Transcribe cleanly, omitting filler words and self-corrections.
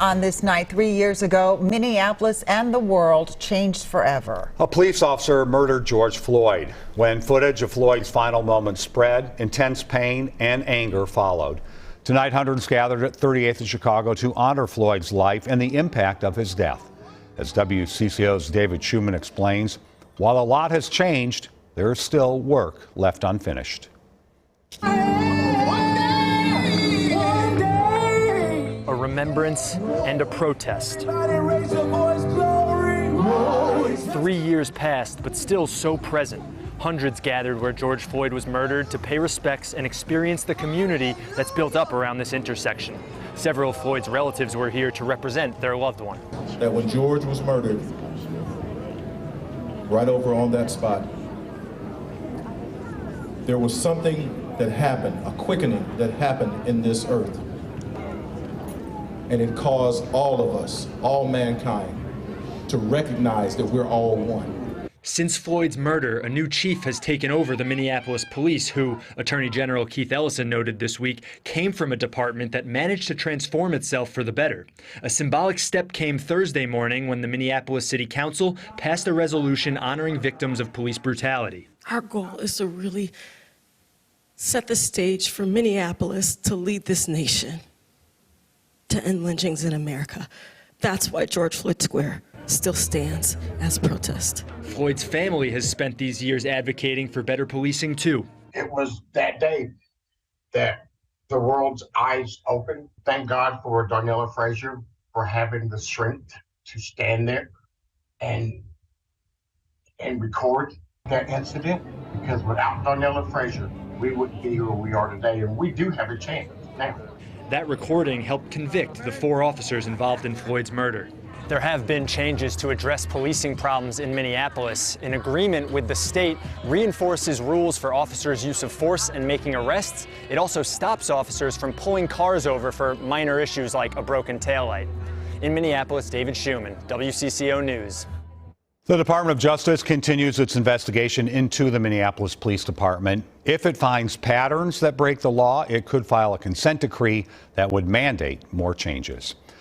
On this night 3 years ago, Minneapolis and the world changed forever. A police officer murdered George Floyd. When footage of Floyd's final moments spread, intense pain and anger followed. Tonight, hundreds gathered at 38th in Chicago to honor Floyd's life and the impact of his death. As WCCO's David Schuman explains, while a lot has changed, there is still work left unfinished. A remembrance and a protest. 3 years passed, but still so present. Hundreds gathered where George Floyd was murdered to pay respects and experience the community that's built up around this intersection. Several of Floyd's relatives were here to represent their loved one. That when George was murdered, right over on that spot, there was something that happened, a quickening that happened in this earth. And it caused all of us, all mankind, to recognize that we're all one. Since Floyd's murder, a new chief has taken over the Minneapolis police who, Attorney General Keith Ellison noted this week, came from a department that managed to transform itself for the better. A symbolic step came Thursday morning when the Minneapolis City Council passed a resolution honoring victims of police brutality. Our goal is to really set the stage for Minneapolis to lead this nation to end lynchings in America. That's why George Floyd Square still stands as a protest. Floyd's family has spent these years advocating for better policing too. It was that day that the world's eyes opened. Thank God for Darnella Frazier for having the strength to stand there and record that incident, because without Darnella Frazier, we wouldn't be where we are today, and we do have a chance now. That recording helped convict the 4 officers involved in Floyd's murder. There have been changes to address policing problems in Minneapolis. An agreement with the state reinforces rules for officers' use of force and making arrests. It also stops officers from pulling cars over for minor issues like a broken taillight. In Minneapolis, David Schuman, WCCO News. The Department of Justice continues its investigation into the Minneapolis Police Department. If it finds patterns that break the law, it could file a consent decree that would mandate more changes.